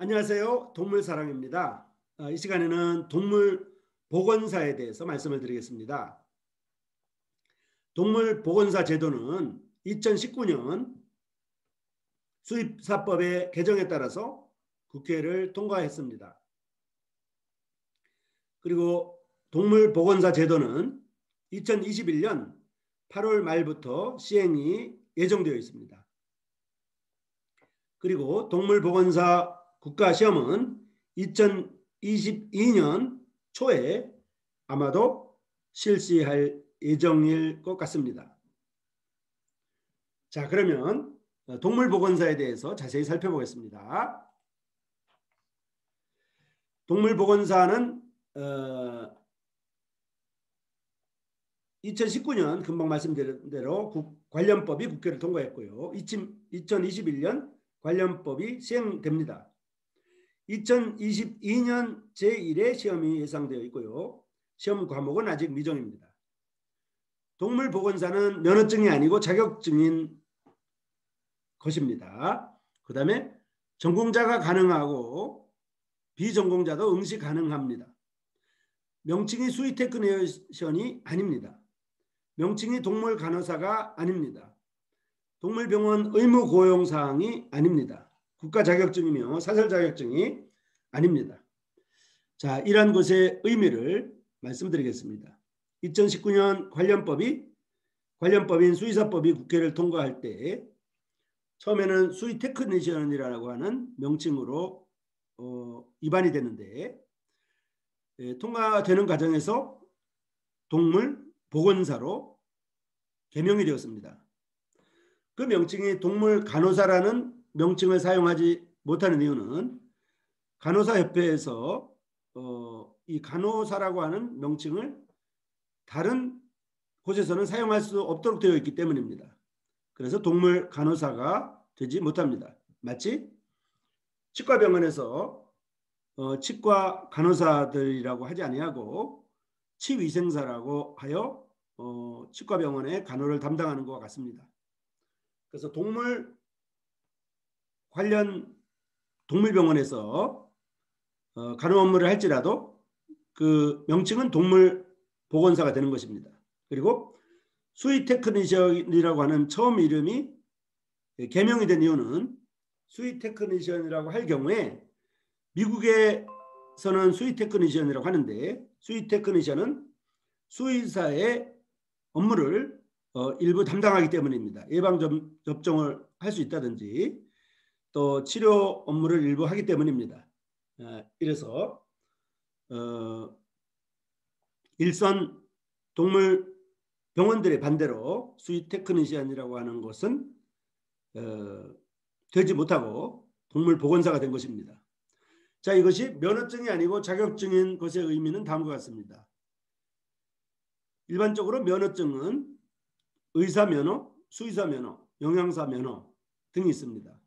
안녕하세요. 동물사랑입니다. 이 시간에는 동물보건사에 대해서 말씀을 드리겠습니다. 동물보건사 제도는 2019년 수입사법의 개정에 따라서 국회를 통과했습니다. 그리고 동물보건사 제도는 2021년 8월 말부터 시행이 예정되어 있습니다. 그리고 동물보건사 국가시험은 2022년 초에 아마도 실시할 예정일 것 같습니다. 자, 그러면 동물보건사에 대해서 자세히 살펴보겠습니다. 동물보건사는 2019년 금방 말씀드린 대로 관련법이 국회를 통과했고요. 2021년 관련법이 시행됩니다. 2022년 제1회 시험이 예상되어 있고요. 시험 과목은 아직 미정입니다. 동물보건사는 면허증이 아니고 자격증인 것입니다. 그 다음에 전공자가 가능하고 비전공자도 응시 가능합니다. 명칭이 수의 테크니션이 아닙니다. 명칭이 동물 간호사가 아닙니다. 동물병원 의무 고용 사항이 아닙니다. 국가 자격증이며 사설 자격증이 아닙니다. 자, 이러한 것의 의미를 말씀드리겠습니다. 2019년 관련법인 수의사법이 국회를 통과할 때 처음에는 수의 테크니션이라고 하는 명칭으로 입안이 됐는데 통과되는 과정에서 동물 보건사로 개명이 되었습니다. 그 명칭이 동물 간호사라는 명칭을 사용하지 못하는 이유는 간호사협회에서 이 간호사라고 하는 명칭을 다른 곳에서는 사용할 수 없도록 되어 있기 때문입니다. 그래서 동물 간호사가 되지 못합니다. 마치 치과병원에서 치과 간호사들이라고 하지 아니하고 치위생사라고 하여 치과병원의 간호를 담당하는 것과 같습니다. 그래서 동물 관련 동물병원에서 간호 업무를 할지라도 그 명칭은 동물보건사가 되는 것입니다. 그리고 수의 테크니션이라고 하는 처음 이름이 개명이 된 이유는 수의 테크니션이라고 할 경우에 미국에서는 수의 테크니션이라고 하는데 수의 테크니션은 수의사의 업무를 일부 담당하기 때문입니다. 예방접종을 할 수 있다든지 또 치료 업무를 일부 하기 때문입니다. 이래서 일선 동물 병원들의 반대로 수의 테크니션이라고 하는 것은 되지 못하고 동물보건사가 된 것입니다. 자, 이것이 면허증이 아니고 자격증인 것의 의미는 다음과 같습니다. 일반적으로 면허증은 의사면허, 수의사면허, 영양사면허 등이 있습니다.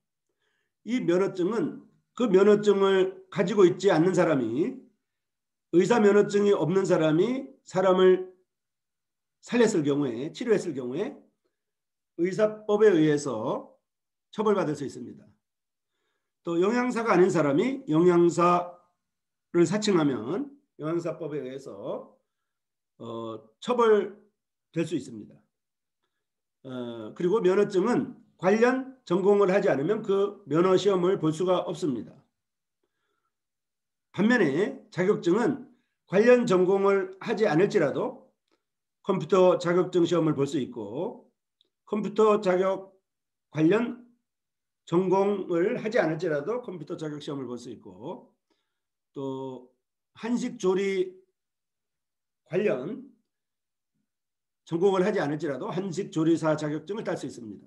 이 면허증은 그 면허증을 가지고 있지 않는 사람이 의사면허증이 없는 사람이 사람을 살렸을 경우에 치료했을 경우에 의사법에 의해서 처벌받을 수 있습니다. 또 영양사가 아닌 사람이 영양사를 사칭하면 영양사법에 의해서 처벌될 수 있습니다. 그리고 면허증은 관련 전공을 하지 않으면 그 면허 시험을 볼 수가 없습니다. 반면에 자격증은 관련 전공을 하지 않을지라도 컴퓨터 자격증 시험을 볼 수 있고 컴퓨터 자격 관련 전공을 하지 않을지라도 컴퓨터 자격 시험을 볼 수 있고 또 한식 조리 관련 전공을 하지 않을지라도 한식 조리사 자격증을 딸 수 있습니다.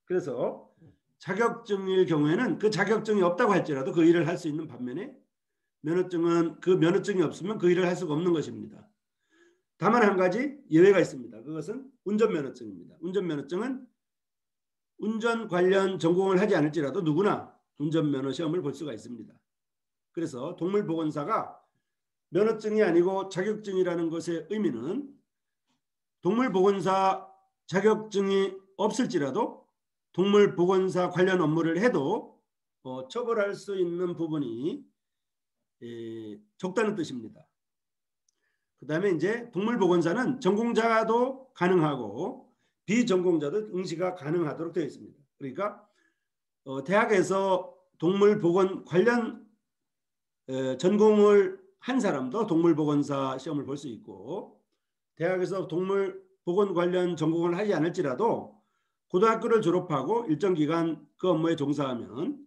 그래서 자격증일 경우에는 그 자격증이 없다고 할지라도 그 일을 할 수 있는 반면에 면허증은 그 면허증이 없으면 그 일을 할 수가 없는 것입니다. 다만 한 가지 예외가 있습니다. 그것은 운전면허증입니다. 운전면허증은 운전 관련 전공을 하지 않을지라도 누구나 운전면허 시험을 볼 수가 있습니다. 그래서 동물보건사가 면허증이 아니고 자격증이라는 것의 의미는 동물보건사 자격증이 없을지라도 동물보건사 관련 업무를 해도 처벌할 수 있는 부분이 적다는 뜻입니다. 그 다음에 이제 동물보건사는 전공자도 가능하고 비전공자도 응시가 가능하도록 되어 있습니다. 그러니까 대학에서 동물보건 관련 전공을 한 사람도 동물보건사 시험을 볼 수 있고, 대학에서 동물보건 관련 전공을 하지 않을지라도 고등학교를 졸업하고 일정 기간 그 업무에 종사하면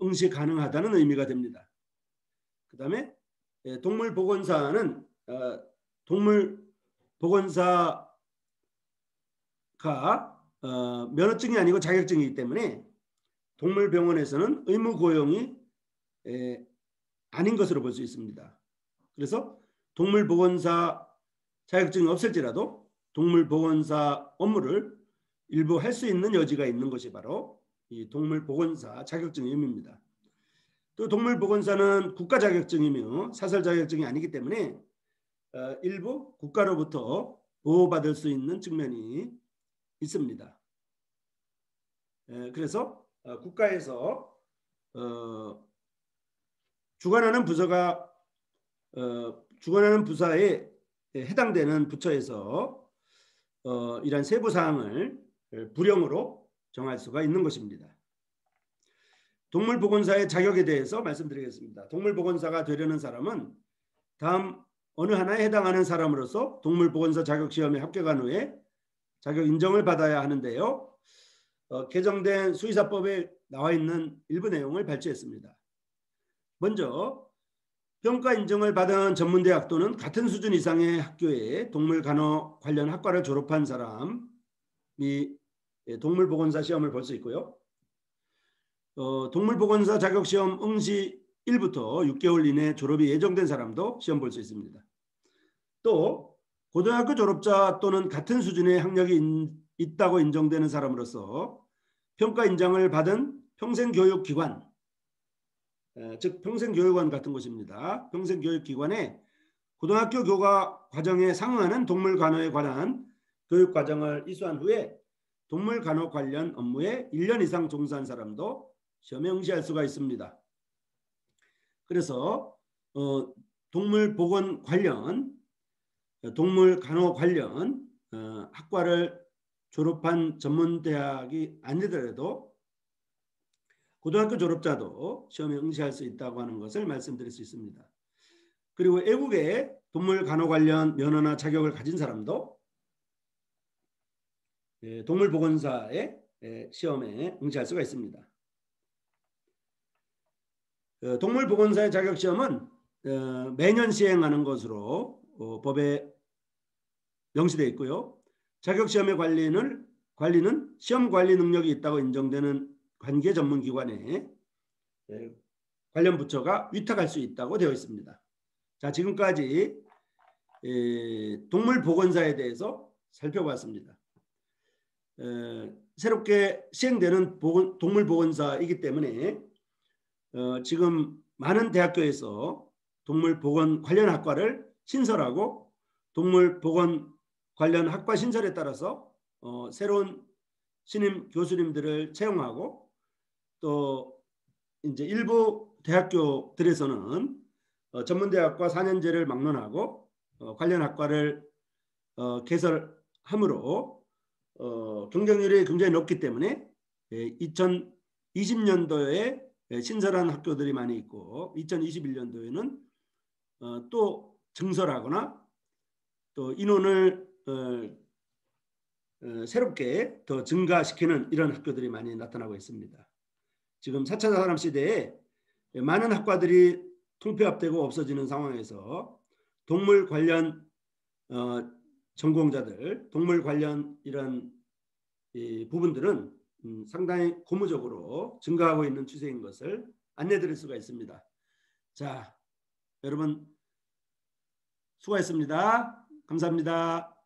응시 가능하다는 의미가 됩니다. 그 다음에 동물보건사는 동물보건사가 면허증이 아니고 자격증이기 때문에 동물병원에서는 의무 고용이 아닌 것으로 볼 수 있습니다. 그래서 동물보건사 자격증이 없을지라도 동물보건사 업무를 일부 할 수 있는 여지가 있는 것이 바로 이 동물보건사 자격증의 의미입니다. 또 동물보건사는 국가 자격증이며 사설 자격증이 아니기 때문에 일부 국가로부터 보호받을 수 있는 측면이 있습니다. 그래서 국가에서 주관하는 부서에 해당되는 부처에서 이러한 세부 사항을 부령으로 정할 수가 있는 것입니다. 동물보건사의 자격에 대해서 말씀드리겠습니다. 동물보건사가 되려는 사람은 다음 어느 하나에 해당하는 사람으로서 동물보건사 자격시험에 합격한 후에 자격 인정을 받아야 하는데요. 개정된 수의사법에 나와 있는 일부 내용을 발췌했습니다. 먼저 평가 인정을 받은 전문대학 또는 같은 수준 이상의 학교에 동물간호 관련 학과를 졸업한 사람이 동물보건사 시험을 볼 수 있고요. 동물보건사 자격시험 응시 1부터 6개월 이내 졸업이 예정된 사람도 시험 볼 수 있습니다. 또 고등학교 졸업자 또는 같은 수준의 학력이 있다고 인정되는 사람으로서 평가 인정을 받은 평생교육기관, 즉 평생교육원 같은 곳입니다. 평생교육기관에 고등학교 교과 과정에 상응하는 동물간호에 관한 교육과정을 이수한 후에 동물간호 관련 업무에 1년 이상 종사한 사람도 시험에 응시할 수가 있습니다. 그래서 동물보건 관련, 동물간호 관련 학과를 졸업한 전문대학이 아니더라도 고등학교 졸업자도 시험에 응시할 수 있다고 하는 것을 말씀드릴 수 있습니다. 그리고 애국에 동물간호 관련 면허나 자격을 가진 사람도 동물보건사의 시험에 응시할 수가 있습니다. 동물보건사의 자격시험은 매년 시행하는 것으로 법에 명시되어 있고요. 자격시험의 관리는 시험관리 능력이 있다고 인정되는 관계 전문기관에 관련 부처가 위탁할 수 있다고 되어 있습니다. 자, 지금까지 동물보건사에 대해서 살펴봤습니다. 새롭게 시행되는 동물보건사이기 때문에 지금 많은 대학교에서 동물보건 관련 학과를 신설하고 동물보건 관련 학과 신설에 따라서 새로운 신임 교수님들을 채용하고 또 이제 일부 대학교들에서는 전문대학과 4년제를 막론하고 관련 학과를 개설함으로 경쟁률이 굉장히 높기 때문에 2020년도에 신설한 학교들이 많이 있고 2021년도에는 또 증설하거나 또 인원을 새롭게 더 증가시키는 이런 학교들이 많이 나타나고 있습니다. 지금 4차 산업시대에 많은 학과들이 통폐합되고 없어지는 상황에서 동물 관련 전공자들, 동물 관련 이런 부분들은 상당히 고무적으로 증가하고 있는 추세인 것을 안내드릴 수가 있습니다. 자, 여러분 수고했습니다. 감사합니다.